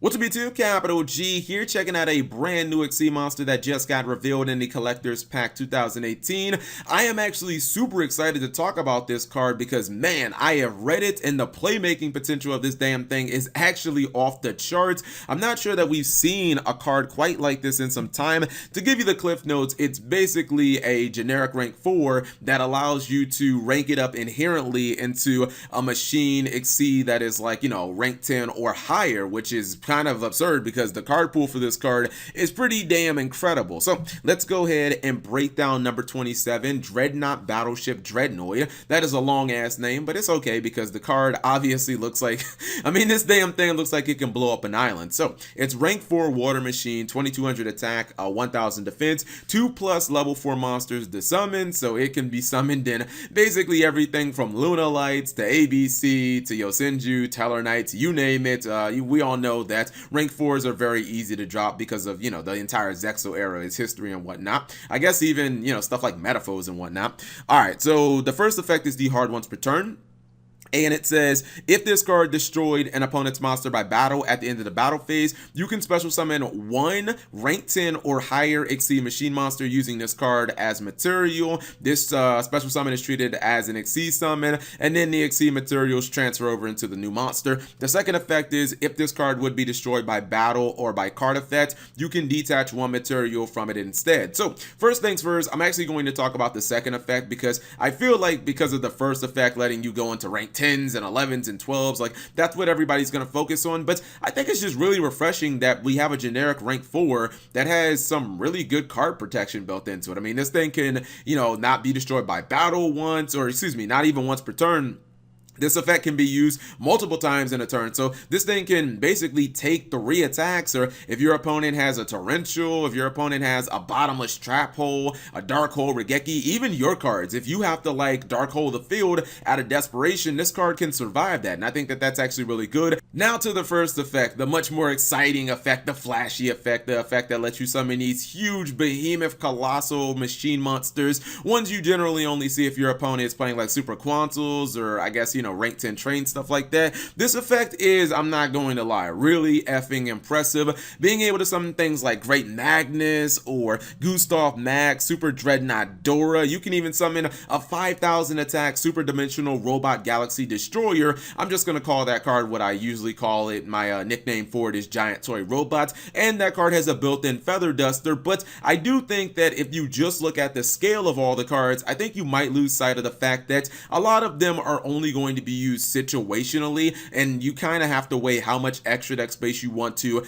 What's up YouTube, Capital G here, checking out a brand new XC monster that just got revealed in the Collector's Pack 2018. I am actually super excited to talk about this card because, man, I have read it and the playmaking potential of this damn thing is actually off the charts. I'm not sure that we've seen a card quite like this in some time. To give you the cliff notes, it's basically a generic rank 4 that allows you to rank it up inherently into a machine XC that is like, rank 10 or higher, which is kind of absurd because the card pool for this card is pretty damn incredible. So let's go ahead and break down number 27, Dreadnought Battleship Dreadnought. That is a long ass name, but it's okay because the card obviously looks like, this damn thing looks like it can blow up an island. So it's rank 4 water machine, 2200 attack, 1000 defense, 2+ level 4 monsters to summon, so it can be summoned in basically everything from Luna Lights to ABC to Yosenju, Teller Knights, you name it. We all know that rank 4s are very easy to drop because of, the entire Zexo era, its history and whatnot. I guess even, stuff like Metaphors and whatnot. Alright, so the first effect is the hard once per turn. And it says, if this card destroyed an opponent's monster by battle at the end of the battle phase, you can special summon one rank 10 or higher XC machine monster using this card as material. This special summon is treated as an XC summon, and then the XC materials transfer over into the new monster. The second effect is, if this card would be destroyed by battle or by card effect, you can detach one material from it instead. So first things first, I'm actually going to talk about the second effect because I feel like because of the first effect letting you go into rank 10s and 11s and 12s, like that's what everybody's going to focus on, but I think it's just really refreshing that we have a generic rank 4 that has some really good card protection built into it. This thing can, not be destroyed by battle once, or excuse me, not even once per turn. This effect can be used multiple times in a turn, so this thing can basically take 3 attacks, or if your opponent has a torrential, if your opponent has a bottomless trap hole, a dark hole Regeki, even your cards, if you have to like dark hole the field out of desperation, this card can survive that, and I think that that's actually really good. Now to the first effect, the much more exciting effect, the flashy effect, the effect that lets you summon these huge behemoth colossal machine monsters, ones you generally only see if your opponent is playing like Super Quantals, or I guess, rank 10 train, stuff like that. This effect is, I'm not going to lie, really effing impressive. Being able to summon things like Great Magnus or Gustaph Max, Super Dreadnought Dora. You can even summon a 5000 attack Super Dimensional Robot Galaxy Destroyer. I'm just going to call that card what I usually call it. My nickname for it is Giant Toy Robot, and that card has a built-in Feather Duster, but I do think that if you just look at the scale of all the cards, I think you might lose sight of the fact that a lot of them are only going to be used situationally, and you kind of have to weigh how much extra deck space you want to,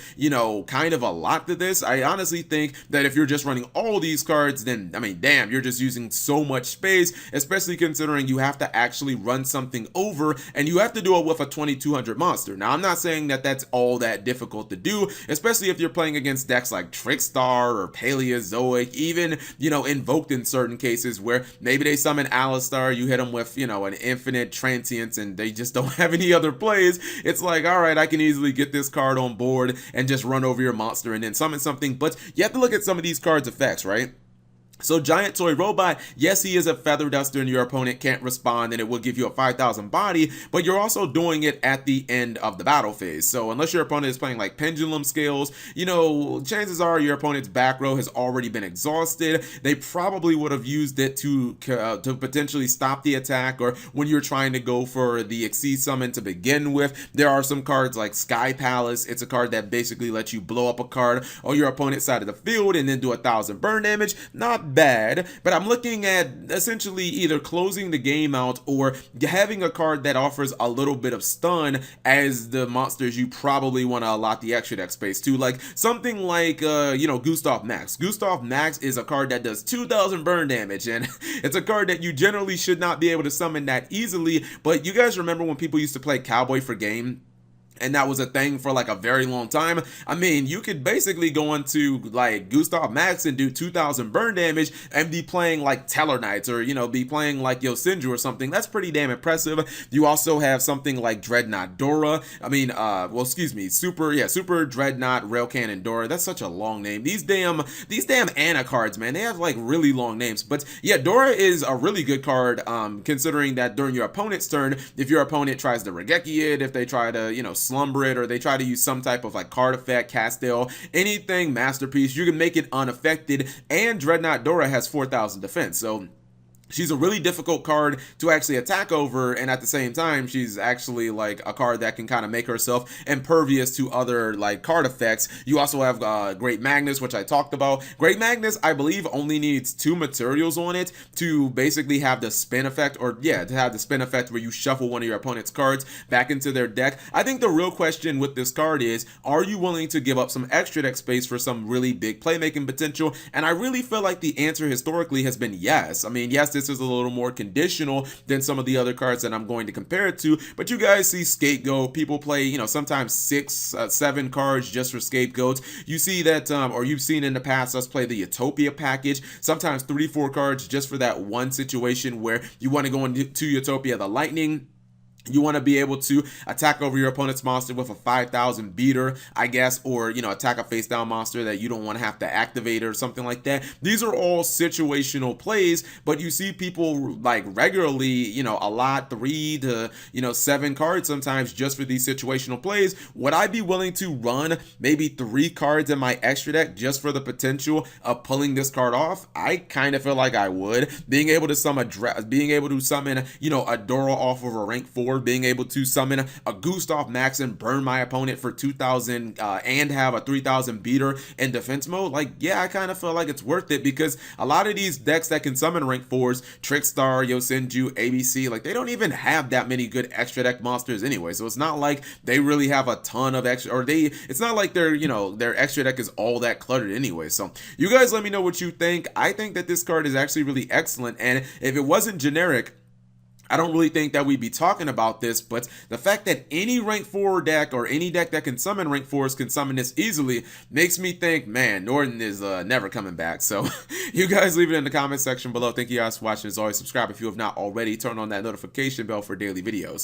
kind of allot to this. I honestly think that if you're just running all these cards, then, damn, you're just using so much space, especially considering you have to actually run something over, and you have to do it with a 2200 monster. Now, I'm not saying that that's all that difficult to do, especially if you're playing against decks like Trickstar or Paleozoic, even, Invoked in certain cases where maybe they summon Alistar, you hit them with, an infinite transient and they just don't have any other plays. It's like, all right, I can easily get this card on board and just run over your monster and then summon something, but you have to look at some of these cards' effects, right? So Giant Toy Robot, yes, he is a Feather Duster and your opponent can't respond and it will give you a 5000 body, but you're also doing it at the end of the battle phase. So unless your opponent is playing like Pendulum Scales, chances are your opponent's back row has already been exhausted. They probably would have used it to potentially stop the attack, or when you're trying to go for the XC summon to begin with. There are some cards like Sky Palace. It's a card that basically lets you blow up a card on your opponent's side of the field and then do 1000 burn damage. Not bad, but I'm looking at essentially either closing the game out or having a card that offers a little bit of stun as the monsters you probably want to allot the extra deck space to, like something like Gustaph Max. Gustaph Max is a card that does 2000 burn damage, and it's a card that you generally should not be able to summon that easily. But you guys remember when people used to play Cowboy for Game? And that was a thing for like a very long time. You could basically go into like Gustaph Max and do 2000 burn damage and be playing like Teller Knights, or be playing like Yosenju or something. That's pretty damn impressive. You also have something like Dreadnought Dora. Super Dreadnought Rail Cannon Dora. That's such a long name. These damn Ana cards, man, they have like really long names. But yeah, Dora is a really good card, considering that during your opponent's turn, if your opponent tries to Regeki it, if they try to, slumber it, or they try to use some type of like card effect, Castell, anything masterpiece, you can make it unaffected. And Dreadnought Dora has 4,000 defense, so she's a really difficult card to actually attack over, and at the same time, she's actually like a card that can kind of make herself impervious to other like card effects. You also have Great Magnus, which I talked about. Great Magnus, I believe, only needs 2 materials on it to basically have the spin effect, or yeah, to have the spin effect where you shuffle one of your opponent's cards back into their deck. I think the real question with this card is, are you willing to give up some extra deck space for some really big playmaking potential? And I really feel like the answer historically has been yes. I mean, yes, this is a little more conditional than some of the other cards that I'm going to compare it to, but you guys see Scapegoat. People play, you know, sometimes 6, 7 cards just for Scapegoats. You see that, or you've seen in the past us play the Utopia package, sometimes 3, 4 cards just for that one situation where you want to go into Utopia the Lightning. You want to be able to attack over your opponent's monster with a 5,000 beater, I guess, or, you know, attack a face down monster that you don't want to have to activate or something like that. These are all situational plays, but you see people like regularly, you know, a lot 3 to, you know, 7 cards sometimes just for these situational plays. Would I be willing to run maybe 3 cards in my extra deck just for the potential of pulling this card off? I kind of feel like I would. Being able to summon, you know, a Dora off of a rank 4, being able to summon a Gustaph Max and burn my opponent for 2,000 and have a 3,000 beater in defense mode, like, yeah, I kind of feel like it's worth it, because a lot of these decks that can summon rank 4s, Trickstar, Yosenju, ABC, like, they don't even have that many good extra deck monsters anyway, so it's not like they really have a ton of extra, or it's not like their, you know, their extra deck is all that cluttered anyway. So you guys let me know what you think. I think that this card is actually really excellent, and if it wasn't generic, I don't really think that we'd be talking about this, but the fact that any rank 4 deck or any deck that can summon rank 4s can summon this easily makes me think, man, Norton is never coming back. So you guys leave it in the comment section below. Thank you guys for watching. As always, subscribe if you have not already. Turn on that notification bell for daily videos.